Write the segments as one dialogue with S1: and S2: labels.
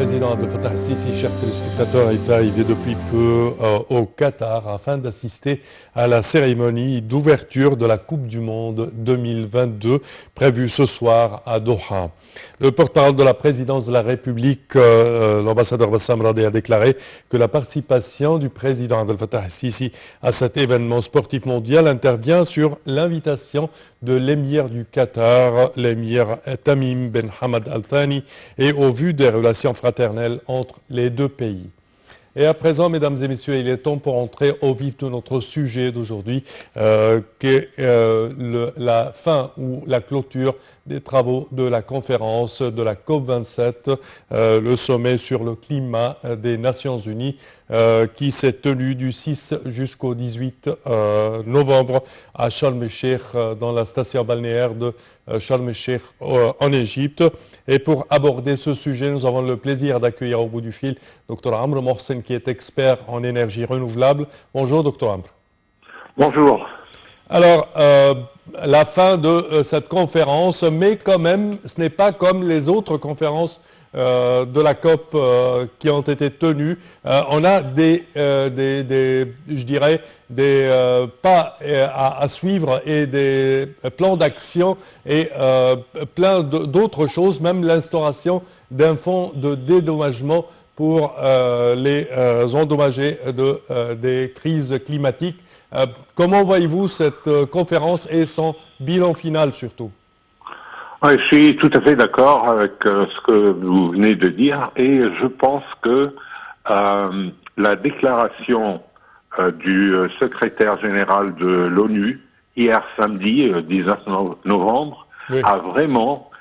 S1: président Abdel Fattah el-Sisi, chers téléspectateurs, est arrivé depuis peu au Qatar afin d'assister à la cérémonie d'ouverture de la Coupe du Monde 2022 prévue ce soir à Doha. Le porte-parole de la présidence de la République, l'ambassadeur Bassam Radeh, a déclaré que la participation du président Abdel Fattah el-Sisi à cet événement sportif mondial intervient sur l'invitation de l'émir du Qatar, l'émir Tamim Ben Hamad Al Thani, et au vu des relations fraternelles entre les deux pays. Et à présent, mesdames et messieurs, il est temps pour entrer au vif de notre sujet d'aujourd'hui, qui est la fin ou la clôture des travaux de la conférence de la COP27, le sommet sur le climat des Nations Unies, qui s'est tenu du 6 jusqu'au 18 novembre à Sharm el-Sheikh, dans la station balnéaire de Sharm el-Sheikh en Égypte. Et pour aborder ce sujet, nous avons le plaisir d'accueillir au bout du fil Dr Amr Mohsen, qui est expert en énergie renouvelable. Bonjour Dr Amr.
S2: Bonjour.
S1: Alors, la fin de cette conférence, mais quand même, ce n'est pas comme les autres conférences de la COP qui ont été tenues. On a je dirais, des pas à suivre et des plans d'action et plein d'autres choses, même l'instauration d'un fonds de dédommagement pour les endommagés des crises climatiques. Comment voyez-vous cette conférence et son bilan final surtout?
S2: Je suis tout à fait d'accord avec ce que vous venez de dire et je pense que la déclaration du secrétaire général de l'ONU hier samedi, 19 novembre, oui, a vraiment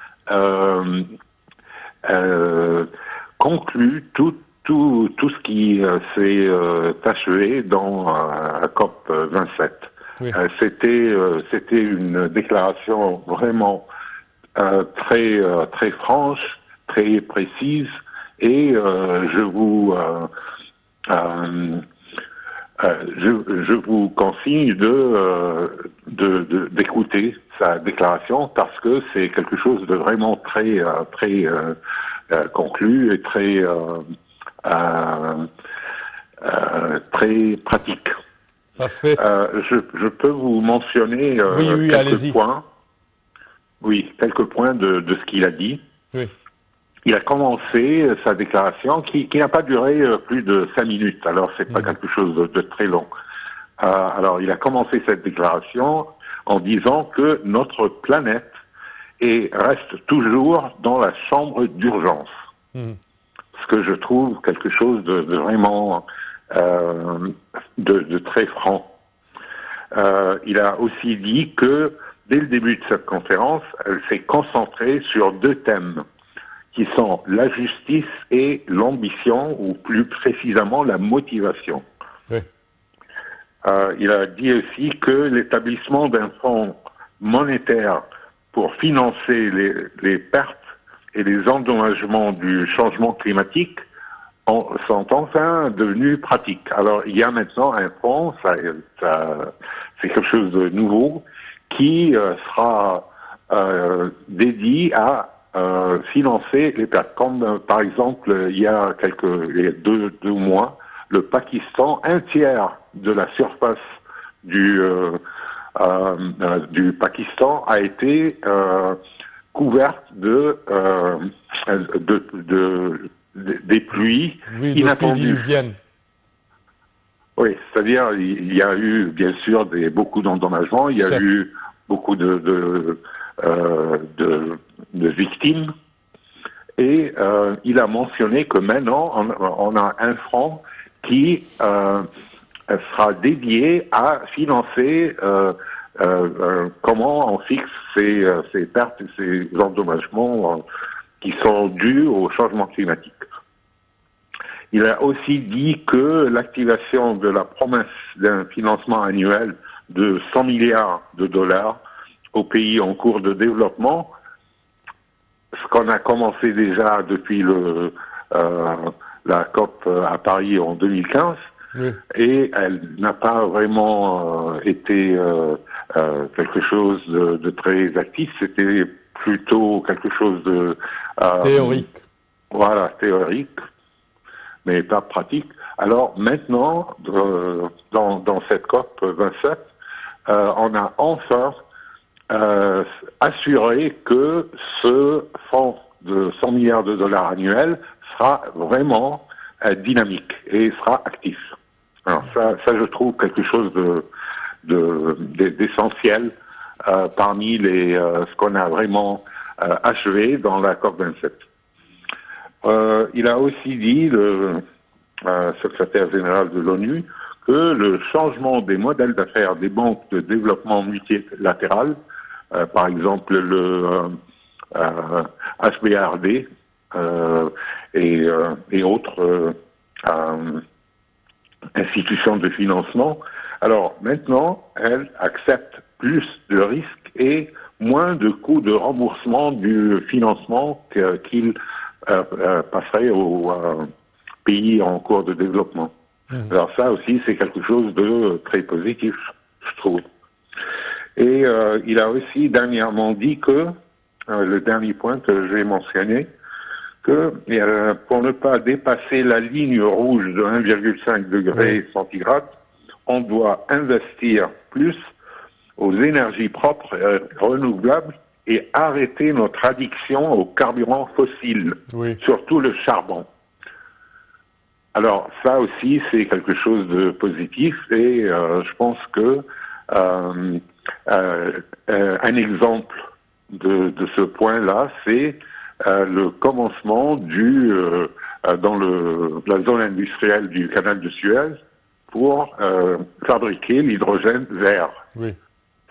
S2: conclu tout ce qui s'est achevé dans la COP 27. Oui. C'était une déclaration vraiment très franche, très précise, et je vous consigne d'écouter sa déclaration parce que c'est quelque chose de vraiment très conclu et très pratique.
S1: Parfait.
S2: Je peux vous mentionner quelques points. Oui, quelques points de ce qu'il a dit. Oui. Il a commencé sa déclaration qui n'a pas duré plus de 5 minutes, alors c'est pas quelque chose de très long. Alors il a commencé cette déclaration en disant que notre planète reste toujours dans la chambre d'urgence. Ce que je trouve quelque chose de vraiment de très franc. Il a aussi dit que dès le début de cette conférence, elle s'est concentrée sur 2 thèmes qui sont la justice et l'ambition, ou plus précisément la motivation. Oui. Il a dit aussi que l'établissement d'un fonds monétaire pour financer les pertes et les endommagements du changement climatique sont enfin devenus pratiques. Alors, il y a maintenant un fonds, c'est quelque chose de nouveau, qui sera dédié à financer les pertes. Comme par exemple, il y a deux mois, le Pakistan, 1/3 de la surface du Pakistan a été couverte des pluies inattendues. Oui, c'est-à-dire il y a eu bien sûr beaucoup d'endommagements, il y a eu beaucoup de victimes, et il a mentionné que maintenant on a un fonds qui sera dédié à financer comment on fixe ces pertes et ces endommagements qui sont dus au changement climatique. Il a aussi dit que l'activation de la promesse d'un financement annuel de 100 milliards de dollars aux pays en cours de développement, ce qu'on a commencé déjà depuis la COP à Paris en 2015, oui, et elle n'a pas vraiment été quelque chose de très actif, c'était plutôt quelque chose de...
S1: théorique.
S2: voilà, théorique, mais pas pratique. Alors maintenant, dans cette COP 27, on a enfin assuré que ce fonds de 100 milliards de dollars annuels sera vraiment dynamique et sera actif. Alors ça je trouve quelque chose d'essentiel parmi ce qu'on a vraiment achevé dans la COP 27. Il a aussi dit, le secrétaire général de l'ONU, que le changement des modèles d'affaires des banques de développement multilatéral, par exemple le HBRD et autres institutions de financement, alors maintenant, elles acceptent plus de risques et moins de coûts de remboursement du financement qu'ils passeraient aux pays en cours de développement. Alors ça aussi, c'est quelque chose de très positif, je trouve. Et il a aussi dernièrement dit que, le dernier point que j'ai mentionné, que pour ne pas dépasser la ligne rouge de 1,5 degré centigrade, on doit investir plus aux énergies propres et renouvelables et arrêter notre addiction aux carburants fossiles, surtout le charbon. Alors ça aussi, c'est quelque chose de positif et je pense que un exemple de ce point-là, c'est le commencement dans la zone industrielle du canal de Suez pour fabriquer l'hydrogène vert. Oui.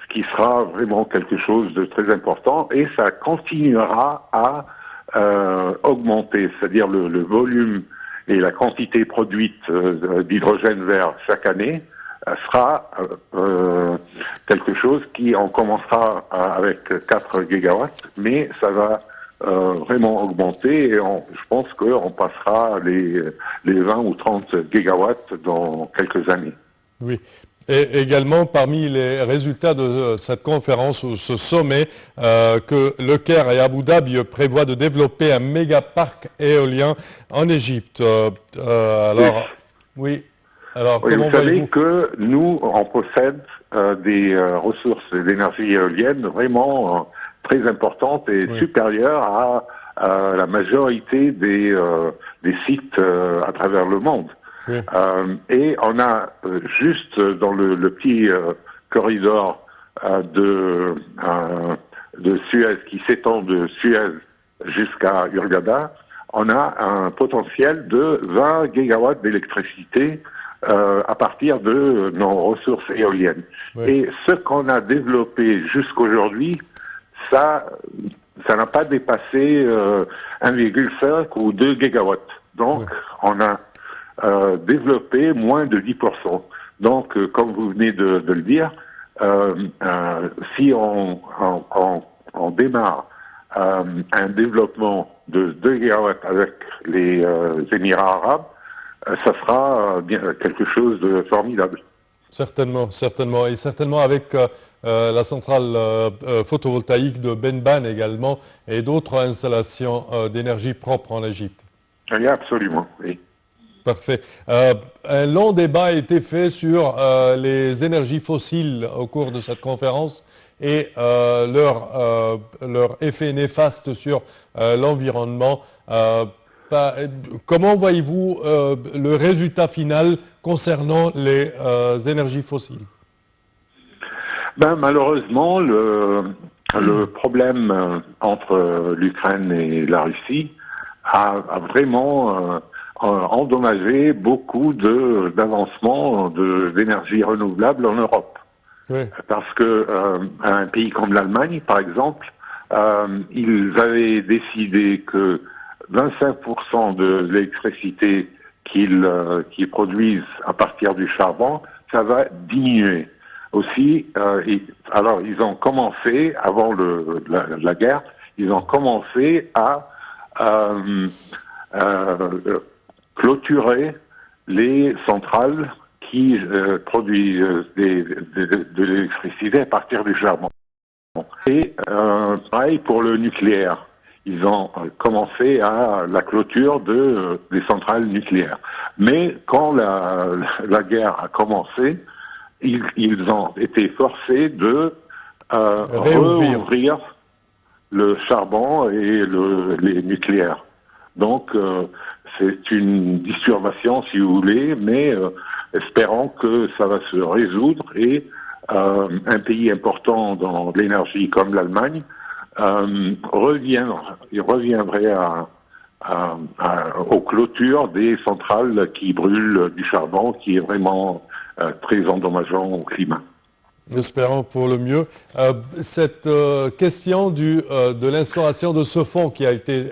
S2: Ce qui sera vraiment quelque chose de très important et ça continuera à augmenter, c'est-à-dire le volume et la quantité produite d'hydrogène vert chaque année sera quelque chose qui en commencera avec 4 gigawatts, mais ça va vraiment augmenter et je pense qu'on passera les 20 ou 30 gigawatts dans quelques années.
S1: Oui. Et également, parmi les résultats de cette conférence ou ce sommet, que le Caire et Abu Dhabi prévoient de développer un méga parc éolien en Égypte. Alors, oui. Alors,
S2: oui,
S1: comment
S2: vous savez
S1: voyez-vous
S2: que nous, on possède des ressources d'énergie éolienne vraiment très importantes et supérieures à la majorité des sites à travers le monde. Oui. Et on a juste dans le petit corridor de Suez qui s'étend de Suez jusqu'à Hurghada, on a un potentiel de 20 gigawatts d'électricité à partir de nos ressources éoliennes. Oui. Et ce qu'on a développé jusqu'aujourd'hui, ça n'a pas dépassé 1,5 ou 2 gigawatts. Donc, on a développé moins de 10%. Donc, comme vous venez de le dire, si on démarre un développement de 2 gigawatts avec les Émirats arabes, ça sera bien quelque chose de formidable.
S1: Certainement, certainement. Et certainement avec la centrale photovoltaïque de Benban également et d'autres installations d'énergie propre en Égypte.
S2: Oui, absolument, oui.
S1: Parfait. Un long débat a été fait sur les énergies fossiles au cours de cette conférence et leur effet néfaste sur l'environnement. Comment voyez-vous le résultat final concernant les énergies fossiles?
S2: Ben, malheureusement, le problème entre l'Ukraine et la Russie a vraiment endommagé beaucoup d'avancements d'énergie renouvelable en Europe. Oui. Parce que un pays comme l'Allemagne, par exemple, ils avaient décidé que 25% de l'électricité qu'ils produisent à partir du charbon, ça va diminuer. Aussi, alors ils ont commencé, avant la guerre, ils ont commencé à clôturer les centrales qui produisent de l'électricité à partir du charbon. Et pareil pour le nucléaire. ils ont commencé à la clôture des centrales nucléaires. Mais quand la guerre a commencé, ils ont été forcés de réouvrir le charbon et les nucléaires. Donc, c'est une disturbation, si vous voulez, mais espérons que ça va se résoudre et un pays important dans l'énergie comme l'Allemagne reviendrait aux clôtures des centrales qui brûlent du charbon, qui est vraiment très endommageant au climat.
S1: Espérons pour le mieux. Cette question de l'instauration de ce fonds qui a été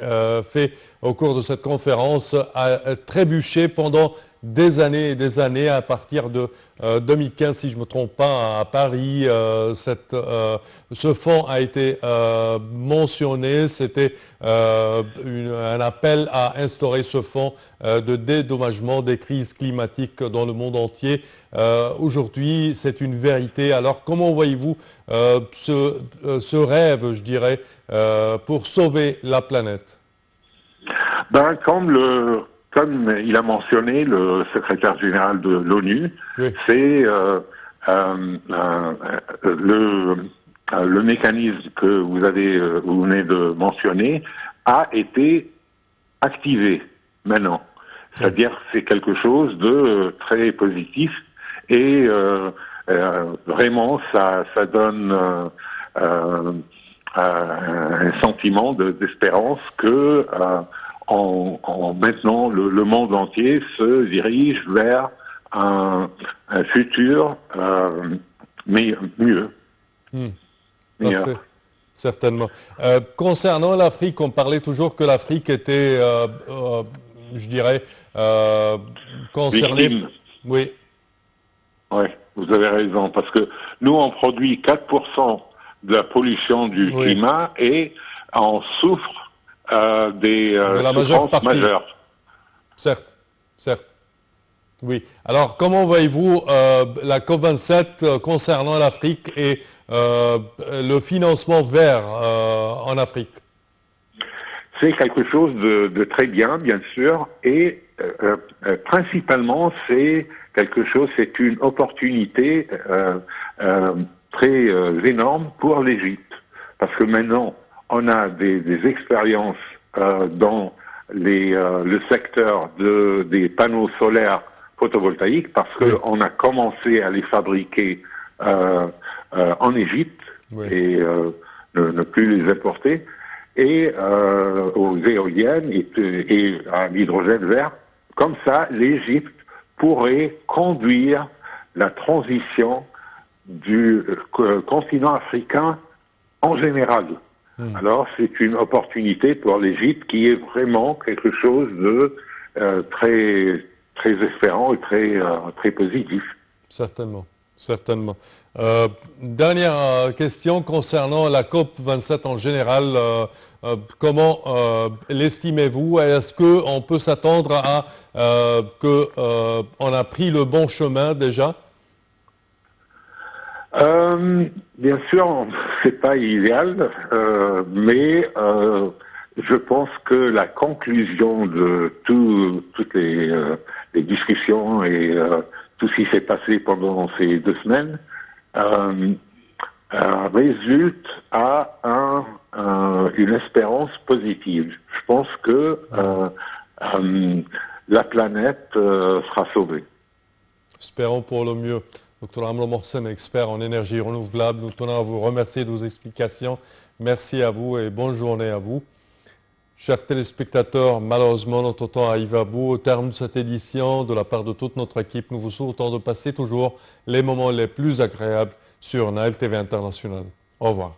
S1: fait au cours de cette conférence a trébuché pendant des années et des années. À partir de 2015, si je ne me trompe pas, à Paris, ce fonds a été mentionné. C'était un appel à instaurer ce fonds de dédommagement des crises climatiques dans le monde entier. Aujourd'hui, c'est une vérité. Alors, comment voyez-vous ce rêve, je dirais, pour sauver la planète?
S2: Ben, comme il a mentionné le secrétaire général de l'ONU, oui. C'est le mécanisme que vous venez de mentionner a été activé maintenant. C'est-à-dire c'est quelque chose de très positif et vraiment ça donne un sentiment d'espérance que maintenant le monde entier se dirige vers un futur mieux.
S1: Parfait. Certainement. Concernant l'Afrique, on parlait toujours que l'Afrique était, je dirais, concernée.
S2: Victime.
S1: Oui.
S2: Oui, vous avez raison, parce que nous, on produit 4% de la pollution du climat et on souffre de la souffrances majeures.
S1: Certes, certes. Oui. Alors, comment voyez-vous la COP27 concernant l'Afrique et le financement vert en Afrique?
S2: C'est quelque chose de très bien sûr, et principalement, c'est une opportunité très énorme pour l'Égypte, parce que maintenant, on a des expériences dans le secteur des panneaux solaires photovoltaïques, parce qu'on a commencé à les fabriquer en Égypte et ne plus les importer, et aux éoliennes et à l'hydrogène vert. Comme ça, l'Égypte pourrait conduire la transition du continent africain en général. Alors, c'est une opportunité pour l'Égypte qui est vraiment quelque chose de très, très espérant et très positif.
S1: Certainement, certainement. Dernière question concernant la COP27 en général. Comment l'estimez-vous? Est-ce qu'on peut s'attendre à qu'on a pris le bon chemin déjà?
S2: Bien sûr, c'est pas idéal, mais je pense que la conclusion de toutes les discussions et tout ce qui s'est passé pendant ces 2 semaines résulte à une espérance positive. Je pense que la planète sera sauvée.
S1: Espérons pour le mieux. Dr Amlo Mohsen, expert en énergie renouvelable, nous tenons à vous remercier de vos explications. Merci à vous et bonne journée à vous. Chers téléspectateurs, malheureusement, notre temps arrive à bout. Au terme de cette édition, de la part de toute notre équipe, nous vous souhaitons de passer toujours les moments les plus agréables sur Nile TV International. Au revoir.